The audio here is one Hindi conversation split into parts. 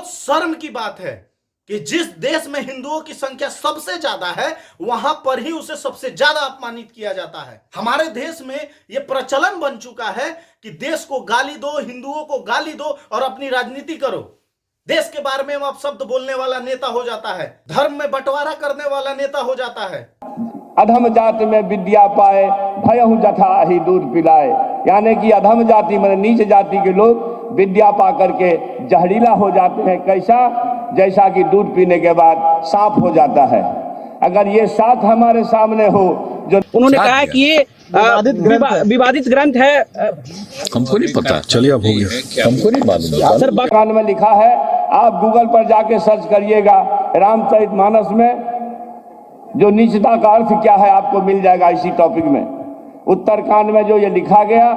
बहुत शर्म की बात है कि जिस देश में हिंदुओं की संख्या सबसे ज्यादा है वहां पर ही उसे सबसे ज्यादा अपमानित किया जाता है। हमारे देश में यह प्रचलन बन चुका है कि देश को गाली दो, हिंदुओं को गाली दो और अपनी राजनीति करो। देश के बारे में अब शब्द बोलने वाला नेता हो जाता है, धर्म में बंटवारा करने वाला नेता हो जाता है। अधम जाति में विद्या पाए, भयहु जथा ही दूध पिलाए। यानी कि अधम जाति में नीच जाति के लोग विद्या पा करके जहरीला हो जाते हैं। कैसा? जैसा कि दूध पीने के बाद सांप हो जाता है। अगर ये साथ हमारे सामने हो जो उन्होंने कहा कि ये विवादित ग्रंथ है। हमको नहीं पता, चलिए अब हो गया, हमको नहीं मालूम। सर कान में लिखा है, आप गूगल पर जाके सर्च करिएगा, रामचरितमानस में जो नीचता का अर्थ क्या है आपको मिल जाएगा इसी टॉपिक में। उत्तरकांड में जो ये लिखा गया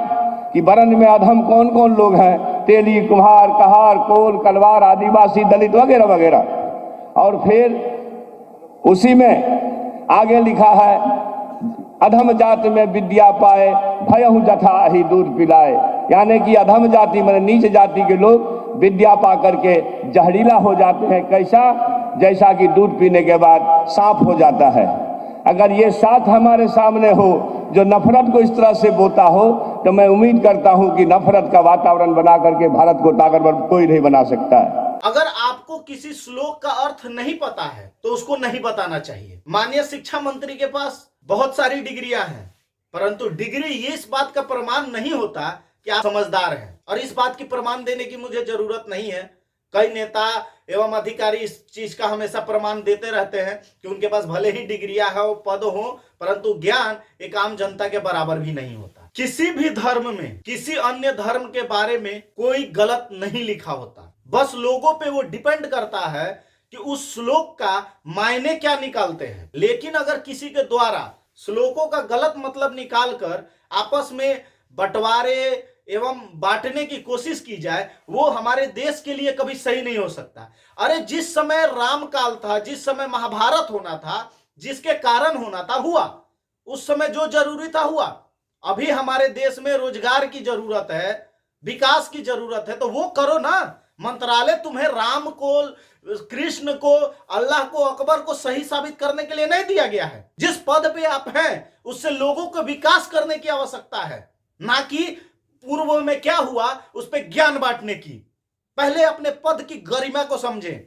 कि वर्ण में अधम कौन कौन लोग हैं, तेली, कुम्हार, कहार, कोल, कलवार, आदिवासी, दलित वगैरह वगैरह। और फिर उसी में आगे लिखा है, अधम जाति में विद्या पाए, भयहु जथा ही दूध पिलाए। यानी कि अधम जाति में नीच जाति के लोग विद्या पा करके जहरीला हो जाते हैं। कैसा? जैसा कि दूध पीने के बाद सांप हो जाता है। अगर ये साथ हमारे सामने हो जो नफरत को इस तरह से बोता हो, तो मैं उम्मीद करता हूं कि नफरत का वातावरण बना करके भारत को ताकतवर कोई नहीं बना सकता है। अगर आपको किसी श्लोक का अर्थ नहीं पता है तो उसको नहीं बताना चाहिए। माननीय शिक्षा मंत्री के पास बहुत सारी डिग्रियां हैं, परंतु डिग्री ये इस बात का प्रमाण नहीं होता कि आप समझदार हैं। और इस बात की प्रमाण देने की मुझे जरूरत नहीं है। कई नेता एवं अधिकारी इस चीज का हमेशा प्रमाण देते रहते हैं कि उनके पास भले ही डिग्रियां हो, पद हो, परंतु ज्ञान एक आम जनता के बराबर भी नहीं होता। किसी भी धर्म में किसी अन्य धर्म के बारे में कोई गलत नहीं लिखा होता। बस लोगों पे वो डिपेंड करता है कि उस श्लोक का मायने क्या निकालते हैं। लेकिन अगर किसी के द्वारा श्लोकों का गलत मतलब निकालकर आपस में बंटवारे एवं बांटने की कोशिश की जाए, वो हमारे देश के लिए कभी सही नहीं हो सकता। अरे जिस समय राम काल था, जिस समय महाभारत होना था, जिसके कारण होना था हुआ, उस समय जो जरूरी था हुआ। अभी हमारे देश में रोजगार की जरूरत है, विकास की जरूरत है, तो वो करो ना। मंत्रालय तुम्हें राम को, कृष्ण को, अल्लाह को, अकबर को सही साबित करने के लिए नहीं दिया गया है। जिस पद पे आप हैं उससे लोगों को विकास करने की आवश्यकता है, ना कि पूर्व में क्या हुआ उस पर ज्ञान बांटने की। पहले अपने पद की गरिमा को समझें,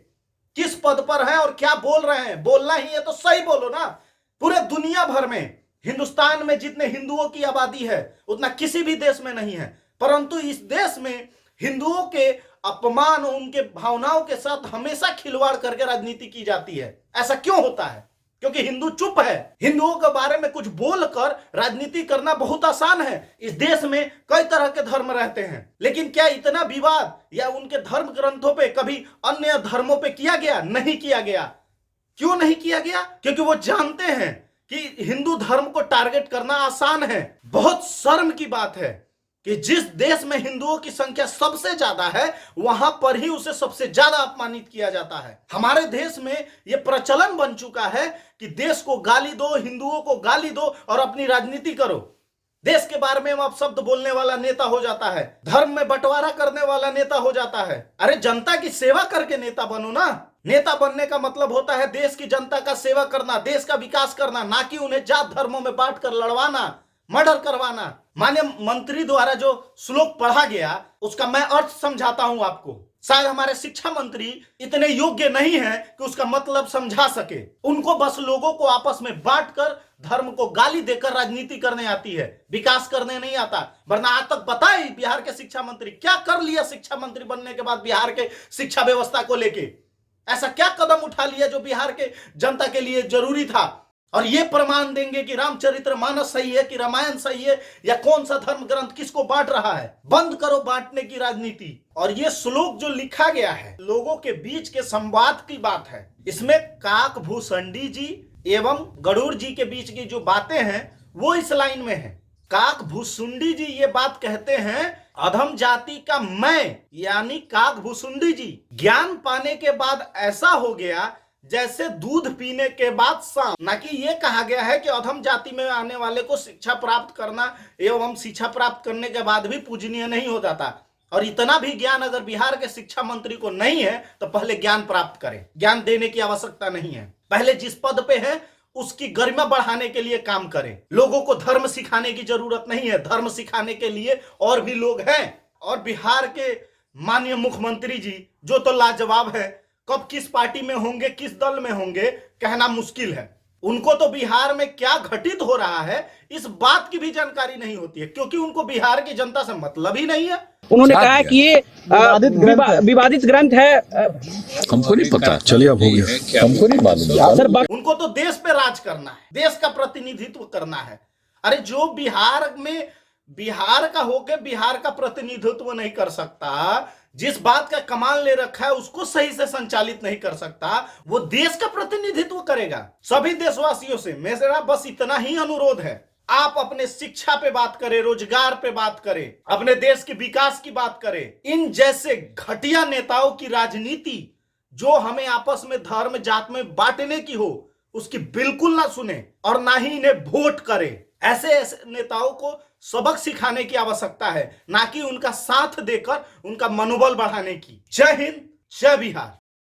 किस पद पर हैं और क्या बोल रहे हैं। बोलना ही है तो सही बोलो ना। पूरे दुनिया भर में, हिंदुस्तान में जितने हिंदुओं की आबादी है उतना किसी भी देश में नहीं है, परंतु इस देश में हिंदुओं के अपमान, उनके भावनाओं के साथ हमेशा खिलवाड़ करके राजनीति की जाती है। ऐसा क्यों होता है? क्योंकि हिंदू चुप है। हिंदुओं के बारे में कुछ बोलकर राजनीति करना बहुत आसान है। इस देश में कई तरह के धर्म रहते हैं, लेकिन क्या इतना विवाद या उनके धर्म ग्रंथों पे कभी अन्य धर्मों पे किया गया? नहीं किया गया। क्यों नहीं किया गया? क्योंकि वो जानते हैं कि हिंदू धर्म को टारगेट करना आसान है। बहुत शर्म की बात है कि जिस देश में हिंदुओं की संख्या सबसे ज्यादा है वहां पर ही उसे सबसे ज्यादा अपमानित किया जाता है। हमारे देश में यह प्रचलन बन चुका है कि देश को गाली दो, हिंदुओं को गाली दो और अपनी राजनीति करो। देश के बारे में अब शब्द बोलने वाला नेता हो जाता है, धर्म में बंटवारा करने वाला नेता हो जाता है। अरे जनता की सेवा करके नेता बनो ना। नेता बनने का मतलब होता है देश की जनता का सेवा करना, देश का विकास करना, ना कि उन्हें जात धर्मों में बांट कर लड़वाना, मर्डर करवाना। माननीय मंत्री द्वारा जो श्लोक पढ़ा गया उसका मैं अर्थ समझाता हूं आपको। शायद हमारे शिक्षा मंत्री इतने योग्य नहीं हैं कि उसका मतलब समझा सके। उनको बस लोगों को आपस में बांटकर, धर्म को गाली देकर राजनीति करने आती है, विकास करने नहीं आता। वरना आज तक बताए बिहार के शिक्षा मंत्री क्या कर लिया शिक्षा मंत्री बनने के बाद बिहार के शिक्षा व्यवस्था को लेके। ऐसा क्या कदम उठा लिया जो बिहार के जनता के लिए जरूरी था। और ये प्रमाण देंगे कि रामचरितमानस सही है कि रामायण सही है या कौन सा धर्म ग्रंथ किसको बांट रहा है। बंद करो बांटने की राजनीति। और ये श्लोक जो लिखा गया है लोगों के बीच के संवाद की बात है। इसमें काकभूषुंडी जी एवं गरुड़ जी के बीच की जो बातें हैं वो इस लाइन में है। काकभूषुंडी जी ये बात कहते हैं, अधम जाति का मैं यानी काकभूषुंडी जी ज्ञान पाने के बाद ऐसा हो गया जैसे दूध पीने के बाद सांप। ना कि ये कहा गया है कि अधम जाति में आने वाले को शिक्षा प्राप्त करना एवं शिक्षा प्राप्त करने के बाद भी पूजनीय नहीं हो जाता। और इतना भी ज्ञान अगर बिहार के शिक्षा मंत्री को नहीं है तो पहले ज्ञान प्राप्त करें। ज्ञान देने की आवश्यकता नहीं है, पहले जिस पद पे है उसकी गरिमा बढ़ाने के लिए काम करें। लोगों को धर्म सिखाने की जरूरत नहीं है, धर्म सिखाने के लिए और भी लोग हैं। और बिहार के माननीय मुख्यमंत्री जी जो तो लाजवाब है, कब किस पार्टी में होंगे, किस दल में होंगे कहना मुश्किल है। उनको तो बिहार में क्या घटित हो रहा है इस बात की भी जानकारी नहीं होती है, क्योंकि उनको बिहार की जनता से मतलब ही नहीं है। उन्होंने कहा है कि ये विवादित ग्रंथ है। हमको नहीं पता, चलिए अब हो गया, हमको नहीं मालूम सर उनको तो देश पे राज करना है, देश का प्रतिनिधित्व करना है। अरे जो बिहार का होके बिहार का प्रतिनिधित्व नहीं कर सकता, जिस बात का कमान ले रखा है उसको सही से संचालित नहीं कर सकता, वो देश का प्रतिनिधित्व करेगा। सभी देशवासियों से मेरा बस इतना ही अनुरोध है, आप अपने शिक्षा पे बात करें, रोजगार पे बात करें, अपने देश के विकास की बात करें। इन जैसे घटिया नेताओं की राजनीति जो हमें आपस में धर्म जात में बांटने की हो उसकी बिल्कुल ना सुने और ना ही इन्हें वोट करें। ऐसे नेताओं को सबक सिखाने की आवश्यकता है, ना कि उनका साथ देकर उनका मनोबल बढ़ाने की। जय हिंद, जय बिहार।